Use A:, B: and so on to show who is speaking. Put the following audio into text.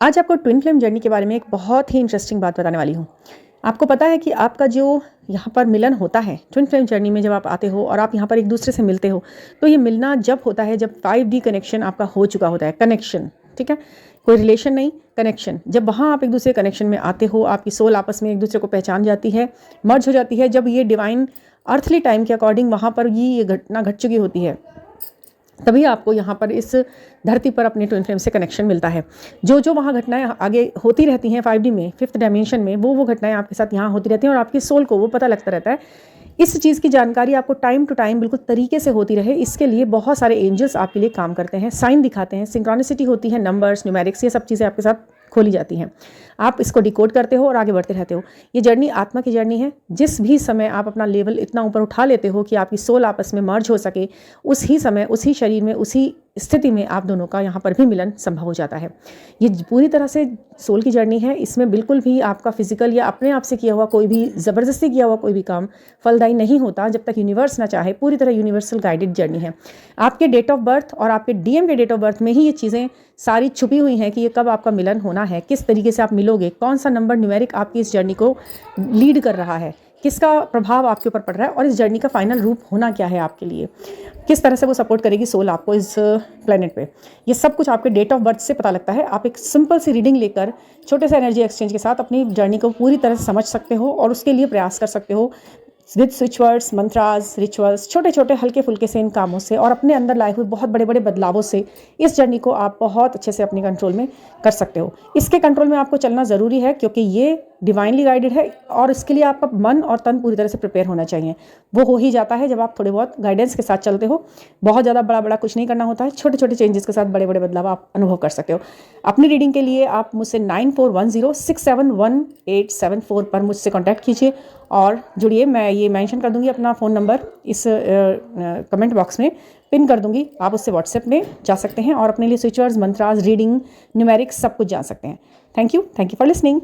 A: आज आपको twin flame journey के बारे में एक बहुत ही इंटरेस्टिंग बात बताने वाली हूँ। आपको पता है कि आपका जो यहाँ पर मिलन होता है ट्विन फ्लेम जर्नी में, जब आप आते हो और आप यहाँ पर एक दूसरे से मिलते हो, तो ये मिलना जब होता है जब 5D कनेक्शन आपका हो चुका होता है। कनेक्शन, ठीक है, कोई रिलेशन नहीं, कनेक्शन। जब वहाँ आप एक दूसरे कनेक्शन में आते हो, आपकी सोल आपस में एक दूसरे को पहचान जाती है, मर्ज हो जाती है। जब ये डिवाइन अर्थली टाइम के अकॉर्डिंग वहाँ पर ये घटना घट चुकी होती है, तभी आपको यहाँ पर इस धरती पर अपने ट्विन फ्लेम से कनेक्शन मिलता है। जो जो वहाँ घटनाएं आगे होती रहती हैं 5D में, 5th डायमेंशन में, वो घटनाएं आपके साथ यहाँ होती रहती हैं और आपकी सोल को वो पता लगता रहता है। इस चीज़ की जानकारी आपको टाइम टू टाइम बिल्कुल तरीके से होती रहे, इसके लिए बहुत सारे एंजल्स आपके लिए काम करते हैं, साइन दिखाते हैं, सिंक्रोनिसिटी होती है, नंबर्स, न्यूमेरिक्स, ये सब चीज़ें आपके साथ खोली जाती हैं। आप इसको डिकोड करते हो और आगे बढ़ते रहते हो। ये जर्नी आत्मा की जर्नी है। जिस भी समय आप अपना लेवल इतना ऊपर उठा लेते हो कि आपकी सोल आपस में मर्ज हो सके, उसी समय, उसी शरीर में, उसी स्थिति में आप दोनों का यहाँ पर भी मिलन संभव हो जाता है। ये पूरी तरह से सोल की जर्नी है। इसमें बिल्कुल भी आपका फिजिकल या अपने आप से किया हुआ कोई भी ज़बरदस्ती किया हुआ कोई भी काम फलदायी नहीं होता जब तक यूनिवर्स ना चाहे। पूरी तरह यूनिवर्सल गाइडेड जर्नी है। आपके डेट ऑफ बर्थ और आपके डीएम के डेट ऑफ बर्थ में ही ये चीज़ें सारी छुपी हुई हैं कि ये कब आपका मिलन होना है, किस तरीके से आप मिलोगे, कौन सा नंबर न्यूमेरिक आपकी इस जर्नी को लीड कर रहा है, किसका प्रभाव आपके ऊपर पड़ रहा है और इस जर्नी का फाइनल रूप होना क्या है आपके लिए, किस तरह से वो सपोर्ट करेगी सोल आपको इस प्लेनेट पे। ये सब कुछ आपके डेट ऑफ बर्थ से पता लगता है। आप एक सिंपल सी रीडिंग लेकर छोटे से एनर्जी एक्सचेंज के साथ अपनी जर्नी को पूरी तरह से समझ सकते हो और उसके लिए प्रयास कर सकते हो with switch words, mantras, rituals, छोटे छोटे हल्के फुल्के से इन कामों से और अपने अंदर लाए हुए बहुत बड़े बड़े बदलावों से इस जर्नी को आप बहुत अच्छे से अपने कंट्रोल में कर सकते हो। इसके कंट्रोल में आपको चलना ज़रूरी है क्योंकि ये डिवाइनली गाइडेड है और इसके लिए आपका मन और तन पूरी तरह से प्रिपेयर होना चाहिए। वो हो ही जाता है जब आप थोड़े बहुत गाइडेंस के साथ चलते हो। बहुत ज़्यादा बड़ा बड़ा कुछ नहीं करना होता है, छोटे छोटे चेंजेस के साथ बड़े बड़े बदलाव आप अनुभव कर सकते हो। अपनी रीडिंग के लिए आप मुझसे 9410671874 पर मुझसे कॉन्टैक्ट कीजिए और जुड़िए। मैं ये मेंशन कर दूंगी अपना फ़ोन नंबर इस कमेंट बॉक्स में पिन कर दूंगी। आप उससे व्हाट्सएप में जा सकते हैं और अपने लिए switch words, mantras, reading, numerics सब कुछ जान सकते हैं। Thank you for listening.